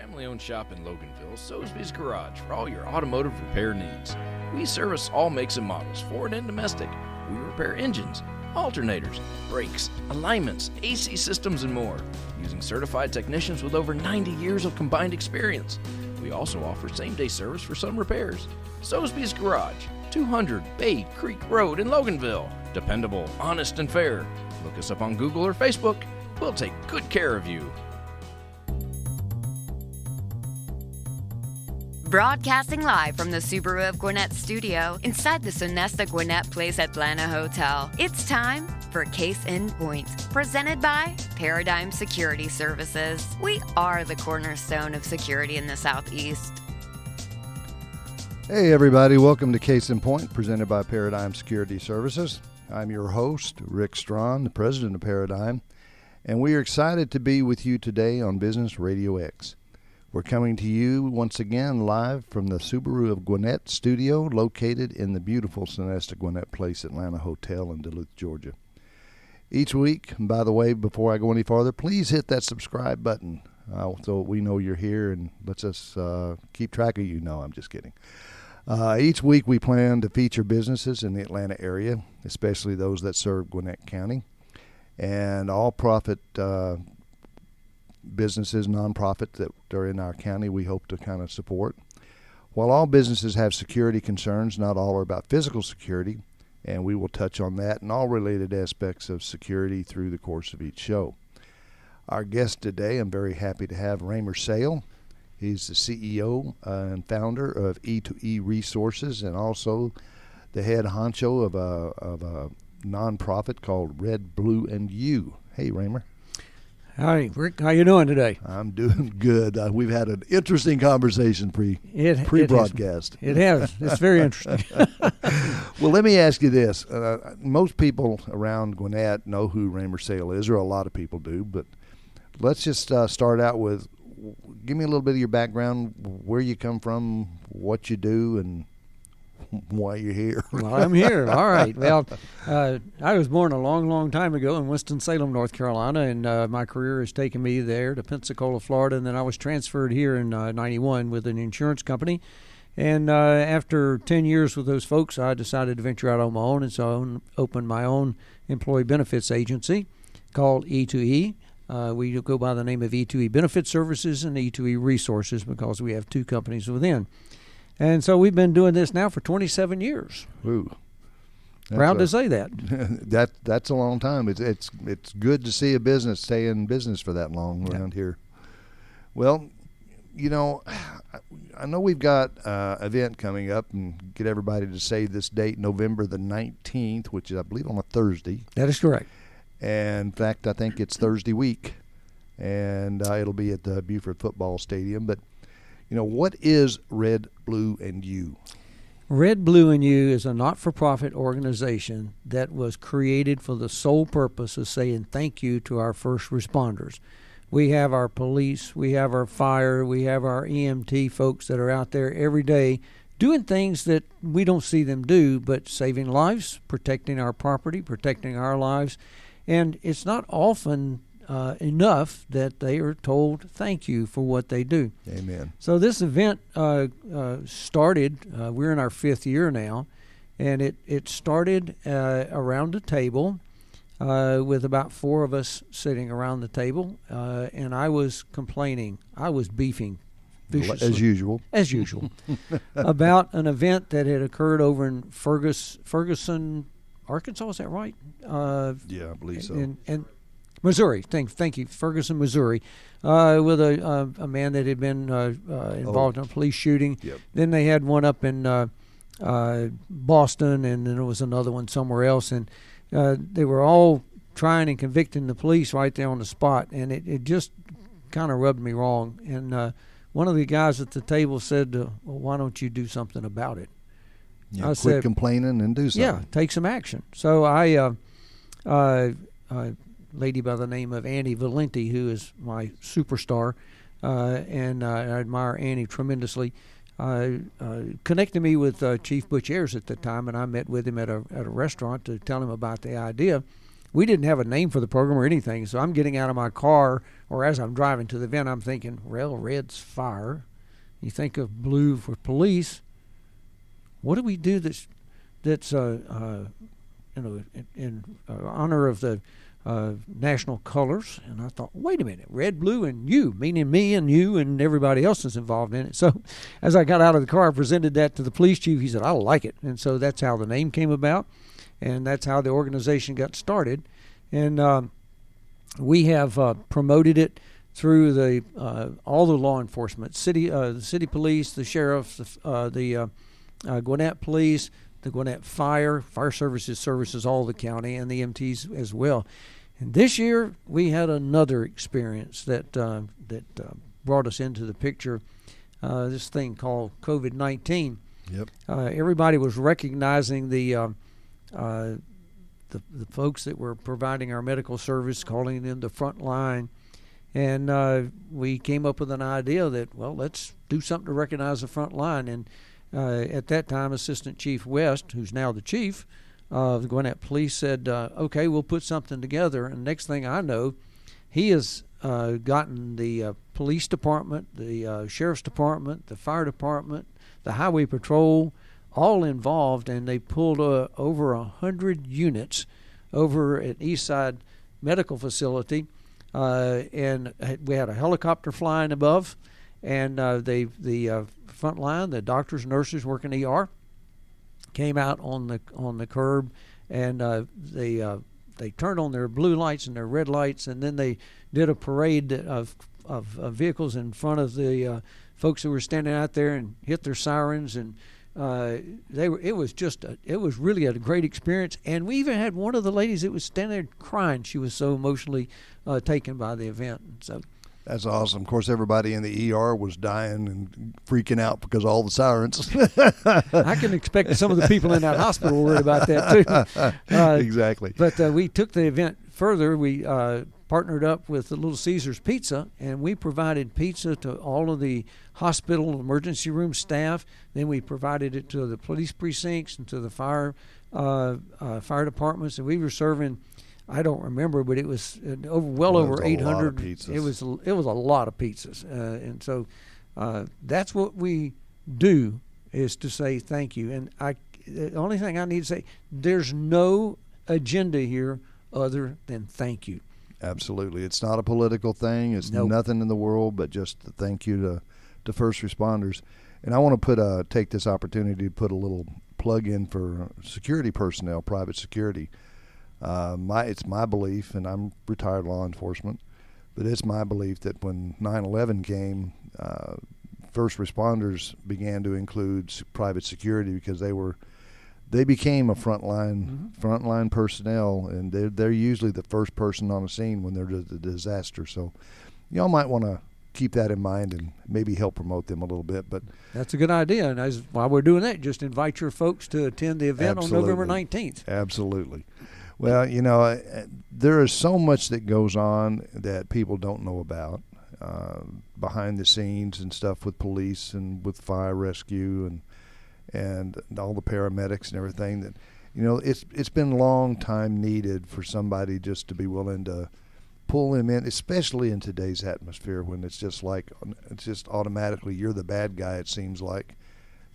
family-owned shop in Loganville, Soesby's Garage for all your automotive repair needs. We service all makes and models, foreign and domestic. We repair engines, alternators, brakes, alignments, AC systems, and more, using certified technicians with over 90 years of combined experience. We also offer same-day service for some repairs. Soesby's Garage, 200 Bay Creek Road in Loganville. Dependable, honest, and fair. Look us up on Google or Facebook. We'll take good care of you. Broadcasting live from the Subaru of Gwinnett studio inside the Sonesta Gwinnett Place Atlanta Hotel. It's time for Case in Point, presented by Paradigm Security Services. We are the cornerstone of security in the Southeast. Hey everybody, welcome to Case in Point, presented by Paradigm Security Services. I'm your host, Rick Strawn, the president of Paradigm, and we are excited to be with you today on Business RadioX. We're coming to you once again live from the Subaru of Gwinnett studio located in the beautiful Sonesta Gwinnett Place Atlanta Hotel in Duluth, Georgia. Each week, and by the way, before I go any farther, please hit that subscribe button so we know you're here and lets us keep track of you. No, I'm just kidding. Each week we plan to feature businesses in the Atlanta area, especially those that serve Gwinnett County, and all profit businesses, nonprofit that are in our county, we hope to kind of support. While all businesses have security concerns, not all are about physical security, and we will touch on that and all related aspects of security through the course of each show. Our guest today, I'm very happy to have Raymer Sale. He's the CEO and founder of E2E Resources and also the head honcho of a nonprofit called Red, Blue, and You. Hey, Raymer. Hi, Rick. How you doing today? I'm doing good. We've had an interesting conversation pre-broadcast. It has. It's very interesting. Well, let me ask you this. Most people around Gwinnett know who Raymer Sale is, or a lot of people do, but let's just start out with, give me a little bit of your background, where you come from, what you do, and why you're here. Well, I'm here. All right. Well, I was born a long, long time ago in Winston-Salem, North Carolina, and my career has taken me there to Pensacola, Florida, and then I was transferred here in 91 with an insurance company. And after 10 years with those folks, I decided to venture out on my own, and so I opened my own employee benefits agency called E2E. We go by the name of E2E Benefit Services and E2E Resources because we have two companies within. And so we've been doing this now for 27 years. Ooh. Proud to say that. That's a long time. It's good to see a business stay in business for that long around here. Well, you know, I know we've got an event coming up, and get everybody to say this date, November the 19th, which is, I believe, on a Thursday. That is correct. And in fact, I think it's Thursday week, and it'll be at the Buford Football Stadium. But, you know, what is Red, Blue, and You? Red, Blue, and You is a not-for-profit organization that was created for the sole purpose of saying thank you to our first responders. We have our police, we have our fire, we have our EMT folks that are out there every day doing things that we don't see them do, but saving lives, protecting our property, protecting our lives. And it's not often enough that they are told thank you for what they do. Amen. So this event started, we're in our fifth year now, and it started around a table with about four of us sitting around the table, and I was complaining. I was beefing viciously. As usual. About an event that had occurred over in Ferguson, Arkansas, is that right? Yeah, I believe so. And Missouri, thank you, Ferguson, Missouri, with a man that had been involved in a police shooting. Yep. Then they had one up in Boston, and then there was another one somewhere else, and they were all trying and convicting the police right there on the spot, and it just kind of rubbed me wrong. And one of the guys at the table said, well, why don't you do something about it? I said, complaining and do something. Yeah, take some action. So I lady by the name of Annie Valenti, who is my superstar, and I admire Annie tremendously, connected me with Chief Butch Ayers at the time, and I met with him at a restaurant to tell him about the idea. we didn't have a name for the program or anything. So I'm getting out of my car, or as I'm driving to the event, I'm thinking, well, red's fire. You think of blue for police. What do we do that's in honor of the national colors? And I thought, wait a minute, red, blue, and you, meaning me and you and everybody else is involved in it. So as I got out of the car, I presented that to the police chief. He said, I like it. And so that's how the name came about, and that's how the organization got started. And we have promoted it through the all the law enforcement, the city police, the sheriff, the Gwinnett Police, the Gwinnett Fire services all the county, and the EMTs as well. And this year we had another experience that brought us into the picture. This thing called COVID-19. Yep. Everybody was recognizing the folks that were providing our medical service, calling them the front line. And we came up with an idea that, well, let's do something to recognize the front line. And at that time, Assistant Chief West, who's now the chief of the Gwinnett Police, said, okay, we'll put something together. And next thing I know, he has gotten the police department, the sheriff's department, the fire department, the highway patrol, all involved, and they pulled over 100 units over at Eastside Medical Facility. And we had a helicopter flying above, and the front line, the doctors, nurses working ER, came out on the curb, and they turned on their blue lights and their red lights, and then they did a parade of vehicles in front of the folks who were standing out there and hit their sirens, and it was really a great experience. And we even had one of the ladies that was standing there crying. She was so emotionally taken by the event. So that's awesome. Of course, everybody in the ER was dying and freaking out because of all the sirens. I can expect some of the people in that hospital were worried about that too. Exactly. But we took the event further. We partnered up with the Little Caesars Pizza, and we provided pizza to all of the hospital emergency room staff. Then we provided it to the police precincts and to the fire departments, and we were serving, I don't remember, but it was over 800 pizzas. It was a lot of pizzas, and so that's what we do, is to say thank you. And the only thing I need to say, there's no agenda here other than thank you. Absolutely. It's not a political thing. It's nothing in the world but just a thank you to first responders. And I want to take this opportunity to put a little plug in for security personnel, private security. It's my belief, and I'm retired law enforcement, but it's my belief that when 9/11 came, first responders began to include private security because they became a frontline personnel, and they're usually the first person on the scene when there's a disaster. So y'all might want to keep that in mind and maybe help promote them a little bit. But that's a good idea, and that's why we're doing that. Just invite your folks to attend the event on November 19th. Absolutely. Well, there is so much that goes on that people don't know about behind the scenes and stuff with police and with fire rescue and all the paramedics and everything, that it's been a long time needed for somebody just to be willing to pull them in, especially in today's atmosphere when it's just automatically you're the bad guy, it seems like,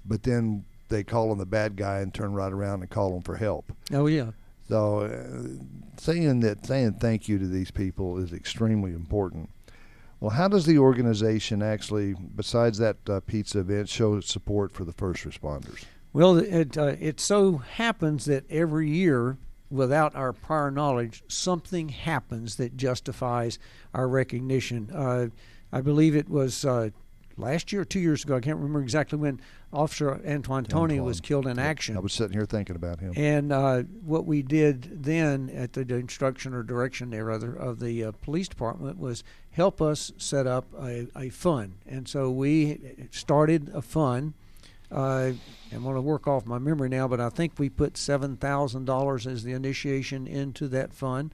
but then they call them the bad guy and turn right around and call them for help. Oh yeah. So saying thank you to these people is extremely important. Well, how does the organization actually, besides that pizza event, show its support for the first responders? Well, it so happens that every year, without our prior knowledge, something happens that justifies our recognition. I believe it was last year or 2 years ago, I can't remember exactly when, Officer Antoine Tony was killed in action. I was sitting here thinking about him. And what we did then, at the instruction or direction of the police department, was help us set up a fund. And so we started a fund. I'm going to work off my memory now, but I think we put $7,000 as the initiation into that fund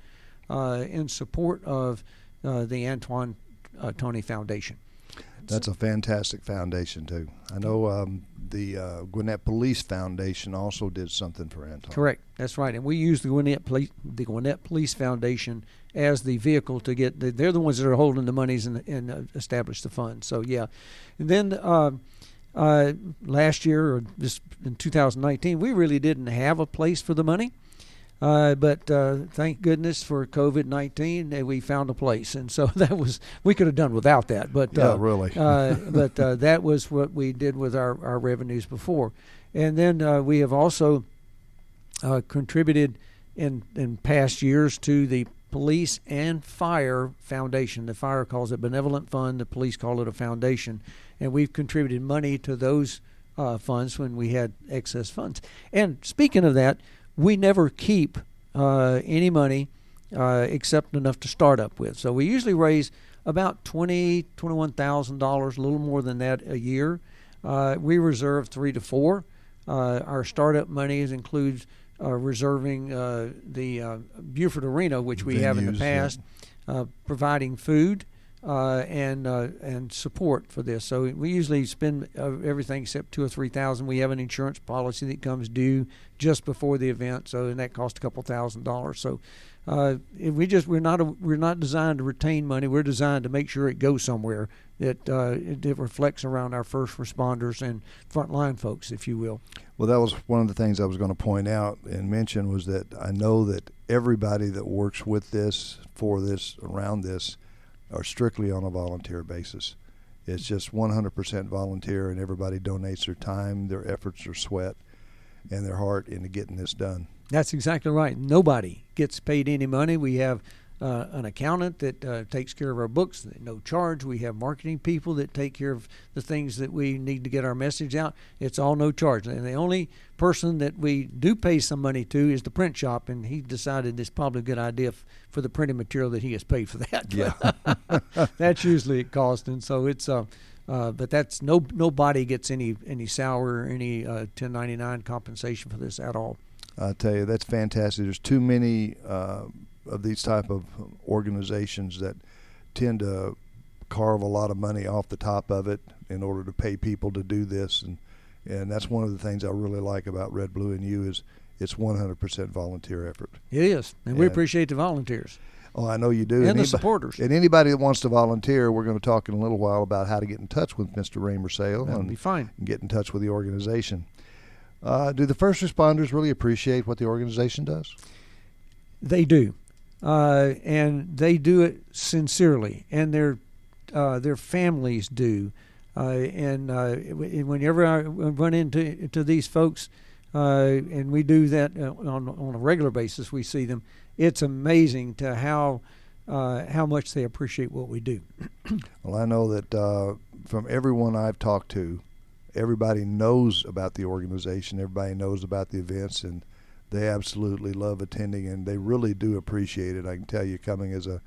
in support of the Antoine Tony Foundation. That's a fantastic foundation, too. I know the Gwinnett Police Foundation also did something for Anton. Correct. That's right. And we use the Gwinnett Police Foundation as the vehicle to get they're the ones that are holding the monies and establish the funds. So, yeah. And then last year, or just in 2019, we really didn't have a place for the money. But thank goodness for COVID-19, we found a place, and so we could have done without that. But really. But that was what we did with our revenues before, and then we have also contributed in past years to the Police and Fire Foundation. The fire calls it Benevolent Fund. The police call it a foundation, and we've contributed money to those funds when we had excess funds. And speaking of that, we never keep any money except enough to start up with. So we usually raise about $21,000, a little more than that a year. We reserve 3 to 4. Our startup monies includes reserving the Buford Arena, which we have in the past, providing food and support for this. So we usually spend everything except $2,000 or $3,000. We have an insurance policy that comes due just before the event, and that costs a couple $1,000. So we're not designed to retain money. We're designed to make sure it goes somewhere that it reflects around our first responders and frontline folks, if you will. Well, that was one of the things I was going to point out and mention, was that I know that everybody that works with this, for this, around this, are strictly on a volunteer basis. It's just 100% volunteer, and everybody donates their time, their efforts, their sweat, and their heart into getting this done. That's exactly right. Nobody gets paid any money. We have an accountant that takes care of our books at no charge. We have marketing people that take care of the things that we need to get our message out. It's all no charge. And the only person that we do pay some money to is the print shop, and he decided it's probably a good idea for the printing material that he gets paid for that. Yeah. That's usually it costs. And so it's but that's nobody gets any salary or any 1099 compensation for this at all. I tell you, that's fantastic. There's too many of these type of organizations that tend to carve a lot of money off the top of it in order to pay people to do this, and that's one of the things I really like about Red, Blue, and You is it's 100% volunteer effort. It is, and we appreciate the volunteers. Oh, I know you do. And the supporters. And anybody that wants to volunteer, we're going to talk in a little while about how to get in touch with Mr. Raymer Sale. That'll be fine. And get in touch with the organization. Do the first responders really appreciate what the organization does? They do. And they do it sincerely, and their families do. And whenever I run into these folks, and we do that on a regular basis, we see them. It's amazing to how much they appreciate what we do. Well, I know that from everyone I've talked to, everybody knows about the organization. Everybody knows about the events, and they absolutely love attending, and they really do appreciate it. I can tell you, coming as a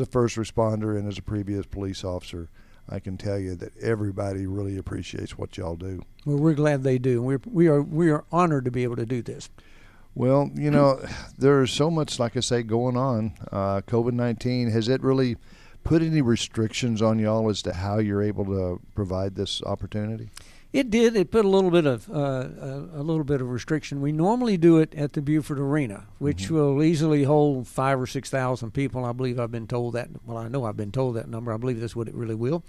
first responder and as a previous police officer, I can tell you that everybody really appreciates what y'all do. Well, we're glad they do. We are honored to be able to do this. Well, you know, there's so much, like I say, going on. COVID-19, has it really put any restrictions on y'all as to how you're able to provide this opportunity? It did. It put a little bit of restriction. We normally do it at the Buford Arena, which will easily hold 5,000 or 6,000 people. I believe I've been told that. Well, I know I've been told that number. I believe that's what it really will.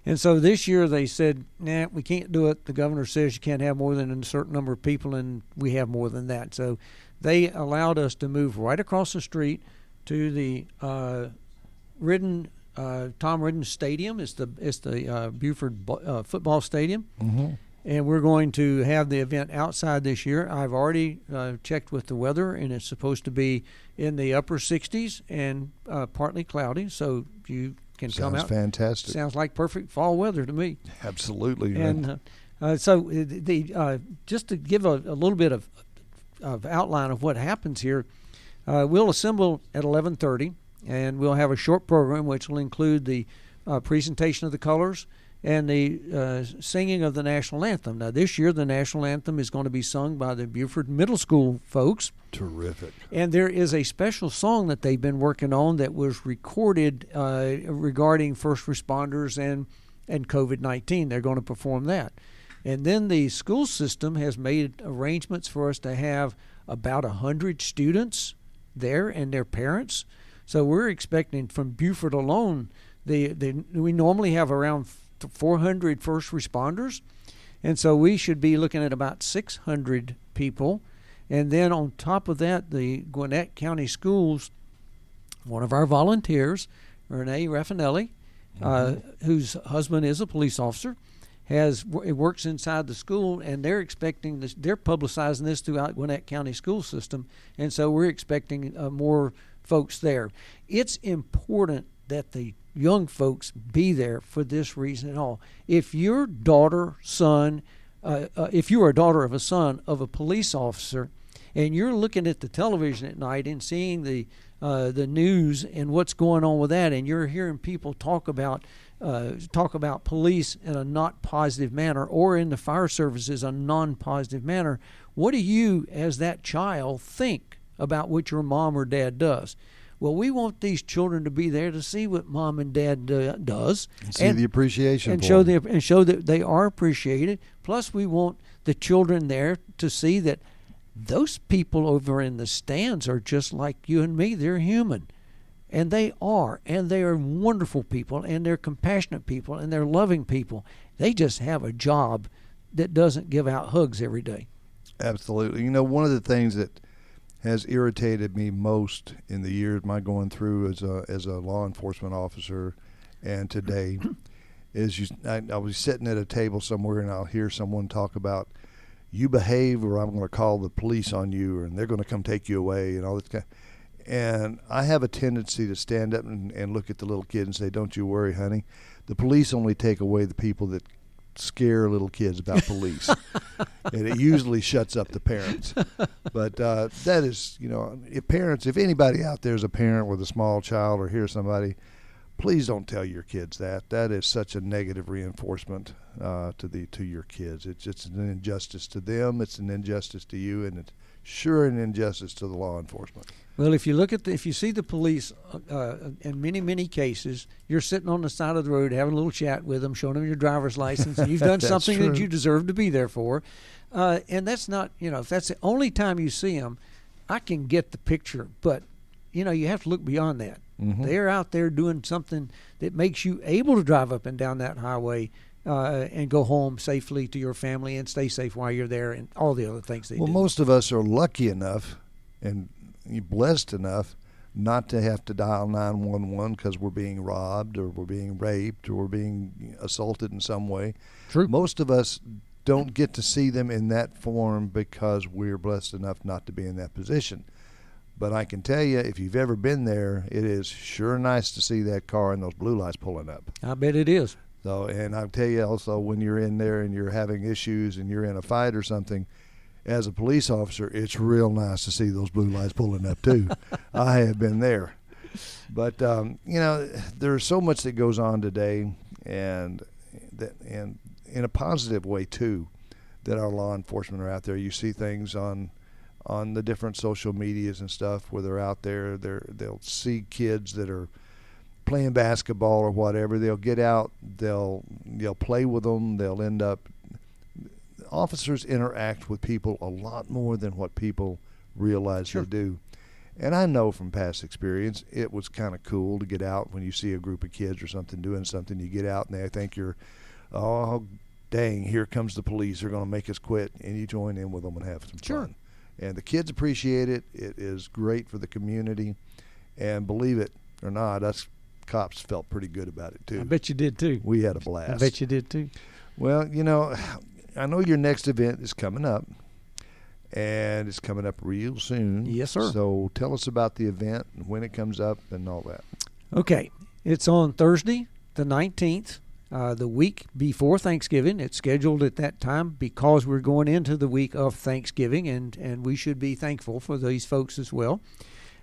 And so this year they said, nah, we can't do it. The governor says you can't have more than a certain number of people, and we have more than that. So they allowed us to move right across the street to the Tom Ridden Stadium. It's the Buford football stadium, and we're going to have the event outside this year. I've already checked with the weather, and it's supposed to be in the upper 60s and partly cloudy, so you can come out. Sounds fantastic. Sounds like perfect fall weather to me. Absolutely. And so just to give a little bit of outline of what happens here, we'll assemble at 11:30. And we'll have a short program which will include the presentation of the colors and the singing of the national anthem. Now, this year, the national anthem is going to be sung by the Buford Middle School folks. Terrific. And there is a special song that they've been working on that was recorded regarding first responders and and COVID-19. They're going to perform that. And then the school system has made arrangements for us to have about 100 students there and their parents. So we're expecting from Beaufort alone, we normally have around 400 first responders. And so we should be looking at about 600 people. And then on top of that, the Gwinnett County Schools, one of our volunteers, Renee Raffinelli, whose husband is a police officer, works inside the school, and they're expecting this. They're publicizing this throughout Gwinnett County school system, and so we're expecting more folks there. It's important that the young folks be there for this reason and all. If your daughter, son, if you are a daughter of a son of a police officer, and you're looking at the television at night and seeing the news and what's going on with that, and you're hearing people talk about police in a not positive manner, or in the fire services a non-positive manner, what do you, as that child, think about what your mom or dad does? Well, we want these children to be there to see what mom and dad does, and see the appreciation, and show that they are appreciated. Plus, we want the children there to see that those people over in the stands are just like you and me. They're human. And they are wonderful people, and they're compassionate people, and they're loving people. They just have a job that doesn't give out hugs every day. Absolutely. You know, one of the things that has irritated me most in the years my going through as a law enforcement officer and today is I was sitting at a table somewhere, and I'll hear someone talk about, you behave or I'm going to call the police on you, and they're going to come take you away, and all this kind. And I have a tendency to stand up and look at the little kid and say, don't you worry, honey. The police only take away the people that scare little kids about police. And it usually shuts up the parents. But that is, you know, if anybody out there is a parent with a small child or hears somebody, please don't tell your kids that. That is such a negative reinforcement to your kids. It's an injustice to them. It's an injustice to you, and it's sure an injustice to the law enforcement. Well, if you see the police, in many cases, you're sitting on the side of the road having a little chat with them, showing them your driver's license, and you've done something true. that you deserve to be there for. And that's not, if that's the only time you see them, I can get the picture. But, you have to look beyond that. Mm-hmm. They're out there doing something that makes you able to drive up and down that highway and go home safely to your family and stay safe while you're there, and all the other things they do. Well, most of us are lucky enough and blessed enough not to have to dial 911 because we're being robbed or we're being raped or we're being assaulted in some way. True. Most of us don't get to see them in that form because we're blessed enough not to be in that position. But I can tell you, if you've ever been there, it is sure nice to see that car and those blue lights pulling up. I bet it is. So, and I'll tell you also, when you're in there and you're having issues and you're in a fight or something, as a police officer, it's real nice to see those blue lights pulling up too. I have been there. But, there's so much that goes on today, and in a positive way too, that our law enforcement are out there. You see things on the different social medias and stuff where they're out there. They'll see kids that are playing basketball or whatever. They'll get out. They'll play with them. They'll end up. Officers interact with people a lot more than what people realize Sure. they do. And I know from past experience, it was kind of cool to get out when you see a group of kids or something doing something. You get out and they think you're, oh, dang, here comes the police. They're going to make us quit. And you join in with them and have some Sure. fun. And the kids appreciate it. It is great for the community. And believe it or not, us cops felt pretty good about it too. I bet you did too. We had a blast. I bet you did too. Well, I know your next event is coming up, and it's coming up real soon. Yes, sir. So tell us about the event and when it comes up and all that. Okay. It's on Thursday, the 19th, the week before Thanksgiving. It's scheduled at that time because we're going into the week of Thanksgiving, and we should be thankful for these folks as well.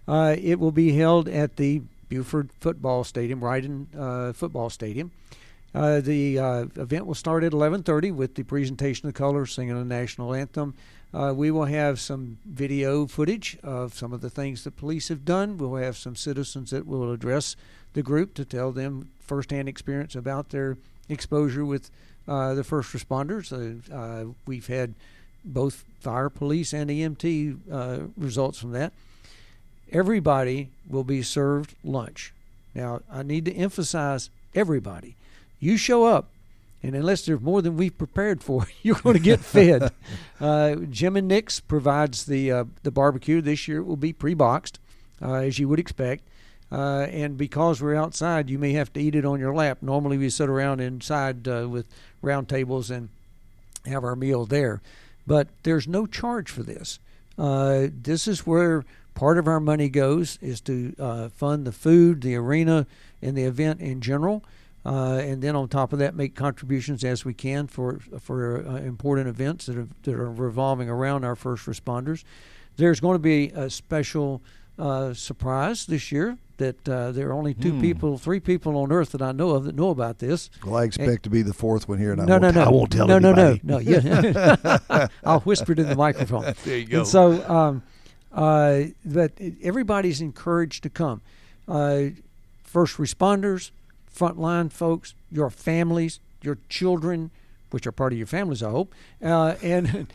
It will be held at the Beaufort Football Stadium, Ryden Football Stadium. The event will start at 11:30 with the presentation of colors, singing the national anthem. We will have some video footage of some of the things that police have done. We'll have some citizens that will address the group to tell them firsthand experience about their exposure with the first responders. We've had both fire, police, and EMT results from that. Everybody will be served lunch. Now, I need to emphasize everybody. You show up, and unless there's more than we've prepared for, you're going to get fed. Jim and Nick's provides the barbecue. This year it will be pre-boxed, as you would expect. And because we're outside, you may have to eat it on your lap. Normally we sit around inside with round tables and have our meal there. But there's no charge for this. This is where part of our money goes, is to fund the food, the arena, and the event in general. And then on top of that, make contributions as we can for important events that are revolving around our first responders. There's going to be a special surprise this year that there are only three people on Earth that I know of that know about this. Well, I expect to be the fourth one here, and I won't tell anybody. No. Yeah. I'll whisper it in the microphone. There you go. And so, but everybody's encouraged to come. First responders, frontline folks, your families, your children, which are part of your families, I hope, and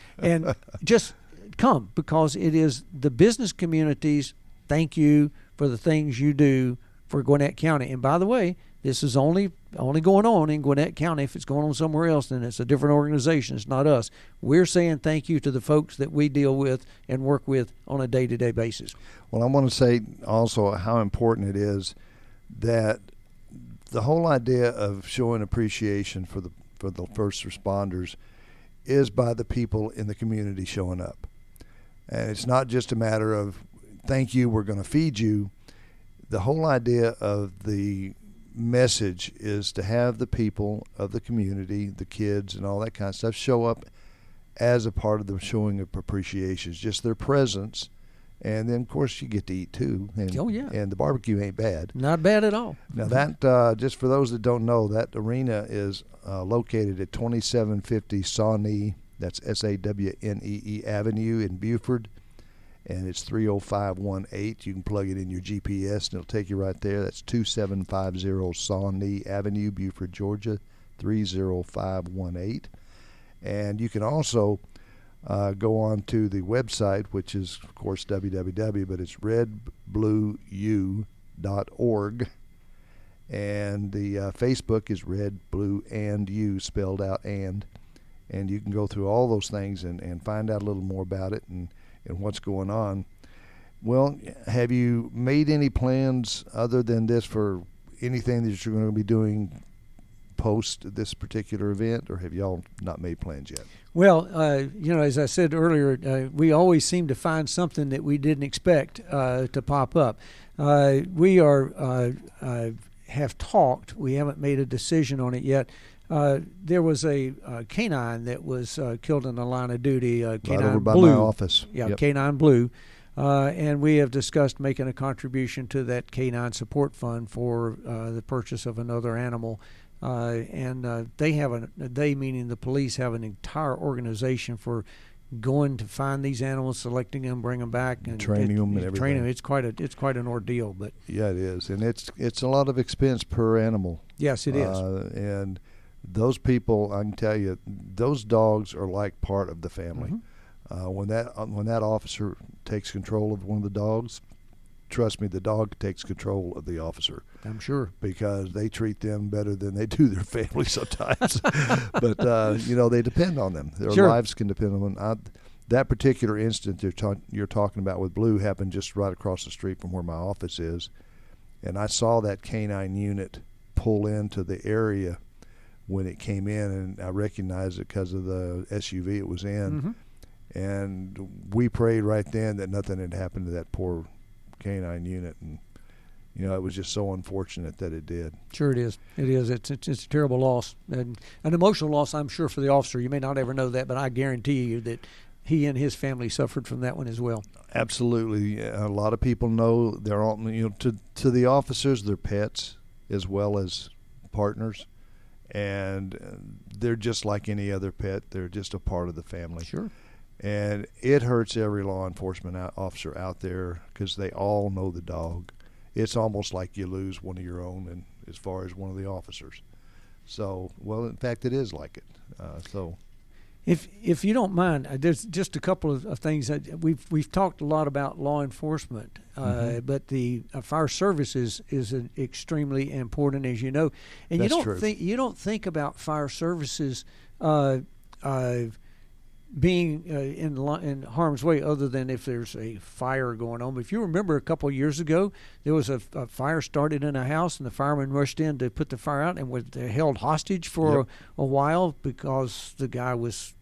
just come, because it is the business community's thank you for the things you do for Gwinnett County. And by the way, this is only going on in Gwinnett County. If it's going on somewhere else, then it's a different organization. It's not us. We're saying thank you to the folks that we deal with and work with on a day-to-day basis. Well, I want to say also how important it is that the whole idea of showing appreciation for the first responders is by the people in the community showing up. And it's not just a matter of, thank you, we're going to feed you. The whole idea of the message is to have the people of the community, the kids and all that kind of stuff, show up as a part of the showing of appreciation. It's just their presence. And then, of course, you get to eat, too. And, and the barbecue ain't bad. Not bad at all. Now, that, just for those that don't know, that arena is located at 2750 Sawnee, that's Sawnee Avenue in Buford, and it's 30518. You can plug it in your GPS, and it'll take you right there. That's 2750 Sawnee Avenue, Buford, Georgia, 30518. And you can also go on to the website, which is, of course, www, but it's redblueu.org. And the Facebook is Red, Blue, and U, spelled out and you can go through all those things and find out a little more about it and what's going on. Well, have you made any plans other than this for anything that you're going to be doing post this particular event, or have y'all not made plans yet? Well, as I said earlier, we always seem to find something that we didn't expect to pop up. We have talked. We haven't made a decision on it yet. There was a canine that was killed in the line of duty. Canine right over by Blue. my office. Yeah, yep. Canine Blue. And we have discussed making a contribution to that canine support fund for the purchase of another animal. They meaning the police have an entire organization for going to find these animals, selecting them, bring them back, and training them and everything. Training them. It's quite an ordeal, but yeah, it is, and it's a lot of expense per animal. Yes, it is. And those people, I can tell you, those dogs are like part of the family. Mm-hmm. When that officer takes control of one of the dogs, trust me, the dog takes control of the officer. I'm sure. Because they treat them better than they do their family sometimes. But, they depend on them. Their lives can depend on them. That particular incident you're talking about with Blue happened just right across the street from where my office is. And I saw that canine unit pull into the area when it came in, and I recognized it because of the SUV it was in. Mm-hmm. And we prayed right then that nothing had happened to that poor canine unit, and it was just so unfortunate that it did. Sure, it is. It is. It's a terrible loss, and an emotional loss, I'm sure, for the officer. You may not ever know that, but I guarantee you that he and his family suffered from that one as well. Absolutely. A lot of people know they're all, to the officers, they're pets as well as partners, and they're just like any other pet. They're just a part of the family. Sure. And it hurts every law enforcement officer out there because they all know the dog. It's almost like you lose one of your own, and as far as one of the officers. So, well, in fact, it is like it. So. If you don't mind, there's just a couple of things that we've talked a lot about law enforcement, but the fire service is extremely important, as you know, and That's you don't think about fire services being in harm's way other than if there's a fire going on. But if you remember a couple of years ago, there was a fire started in a house, and the firemen rushed in to put the fire out and were held hostage for a while because the guy was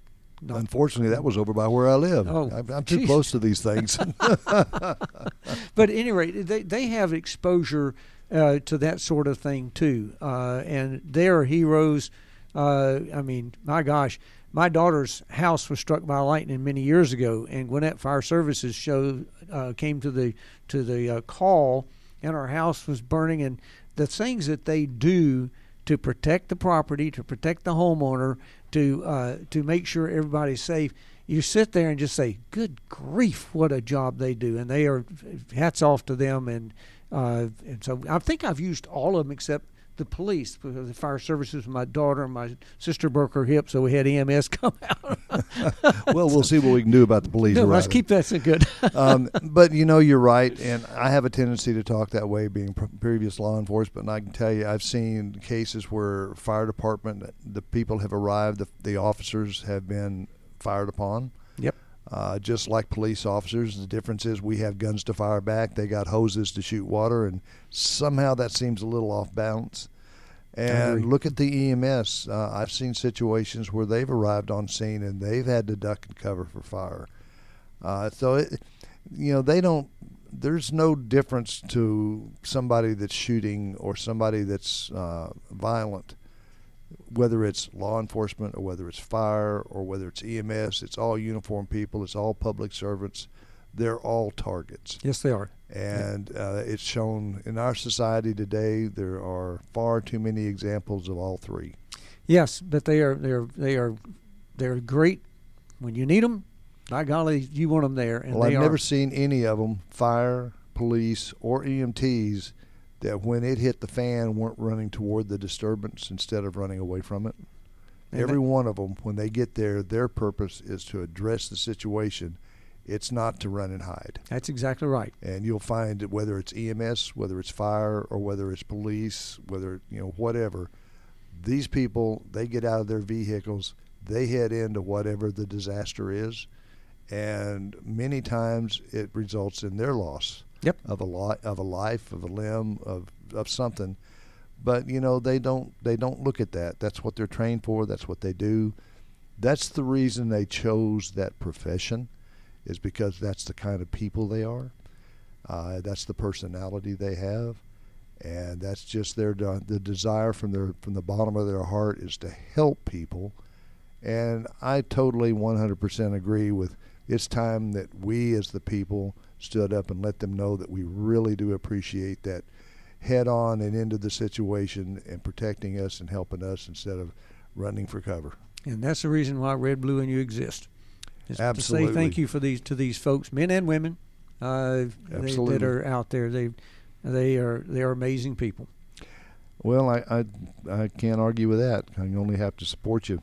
not. Unfortunately, that was over by where I live. Oh, I'm too close to these things. But at any rate, they have exposure to that sort of thing too, and they're heroes. I mean, my gosh. My daughter's house was struck by lightning many years ago, and Gwinnett Fire Services came to the call, and our house was burning. And the things that they do to protect the property, to protect the homeowner, to make sure everybody's safe, you sit there and just say, "Good grief, what a job they do!" And they are hats off to them. And so I think I've used all of them except the police, because the fire services, my daughter and my sister broke her hip, so we had EMS come out. Well, we'll see what we can do about the police. No, let's keep that so good. But you're right, and I have a tendency to talk that way, being previous law enforcement. And I can tell you, I've seen cases where fire department, the people have arrived, the officers have been fired upon. Yep. Just like police officers, the difference is we have guns to fire back. They got hoses to shoot water, and somehow that seems a little off balance. And look at the EMS. I've seen situations where they've arrived on scene and they've had to duck and cover for fire. They don't. There's no difference to somebody that's shooting or somebody that's violent. Whether it's law enforcement or whether it's fire or whether it's EMS, it's all uniformed people. It's all public servants. They're all targets. Yes, they are. And it's shown in our society today. There are far too many examples of all three. Yes, but they're great when you need them. By golly, you want them there. And well, I've never seen any of them, fire, police, or EMTs, that when it hit the fan weren't running toward the disturbance instead of running away from it. And every one of them, when they get there, their purpose is to address the situation. It's not to run and hide. That's exactly right. And you'll find that whether it's EMS, whether it's fire, or whether it's police, whether, whatever, these people, they get out of their vehicles, they head into whatever the disaster is, and many times it results in their loss. Yep. Of a life, of a limb, of something, but they don't look at that. That's what they're trained for. That's what they do. That's the reason they chose that profession, is because that's the kind of people they are. That's the personality they have, and that's just the desire from the bottom of their heart is to help people. And I totally 100% agree with. It's time that we as the people stood up and let them know that we really do appreciate that head on and into the situation and protecting us and helping us instead of running for cover. And that's the reason why Red, Blue, and You exist. Absolutely. To say thank you to these folks, men and women, that are out there. They are amazing people. Well, I can't argue with that. I only have to support you.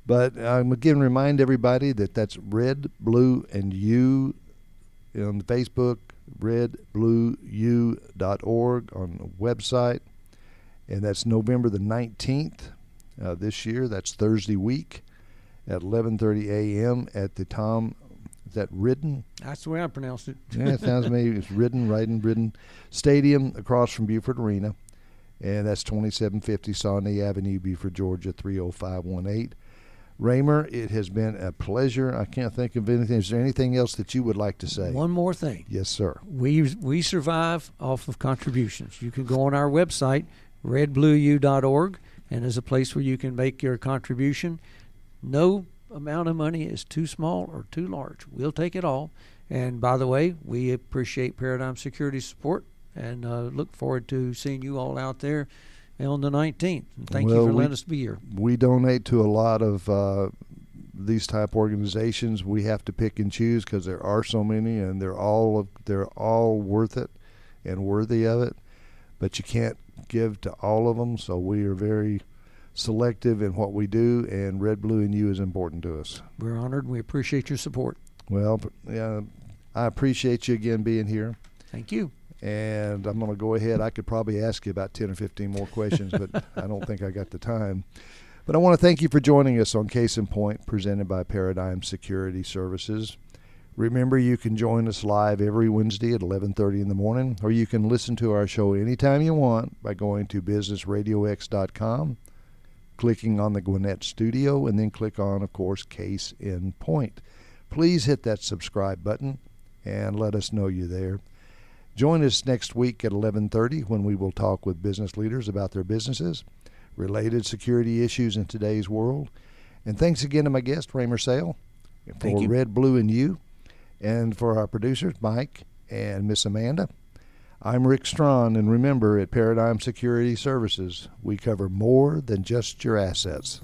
But I'm again remind everybody that that's Red, Blue, and You on the Facebook, redblueyou.org on the website, and that's November the 19th this year. That's Thursday week at 11:30 a.m. at the Tom. Is that Ridden? That's the way I pronounced it. Yeah, it sounds to me it's Ridden Stadium across from Buford Arena, and that's 2750 Sawney Avenue, Buford, Georgia 30518. Raymer, it has been a pleasure. I can't think of anything. Is there anything else that you would like to say? One more thing. Yes, sir. We survive off of contributions. You can go on our website, redblueyou.org, and there's a place where you can make your contribution. No amount of money is too small or too large. We'll take it all. And by the way, we appreciate Paradigm Security support and look forward to seeing you all out there on the 19th. And thank you for letting us be here. We donate to a lot of these type organizations. We have to pick and choose because there are so many, and they're all worth it and worthy of it. But you can't give to all of them, so we are very selective in what we do, and Red, Blue, and You is important to us. We're honored. We appreciate your support. Well, I appreciate you again being here. Thank you. And I'm going to go ahead. I could probably ask you about 10 or 15 more questions, but I don't think I got the time. But I want to thank you for joining us on Case in Point, presented by Paradigm Security Services. Remember, you can join us live every Wednesday at 11:30 in the morning, or you can listen to our show anytime you want by going to businessradiox.com, clicking on the Gwinnett Studio, and then click on, of course, Case in Point. Please hit that subscribe button and let us know you're there. Join us next week at 11:30 when we will talk with business leaders about their businesses, related security issues in today's world. And thanks again to my guest, Raymer Sale, for Red, Blue, and You, and for our producers, Mike and Miss Amanda. I'm Rick Strawn, and remember, at Paradigm Security Services, we cover more than just your assets.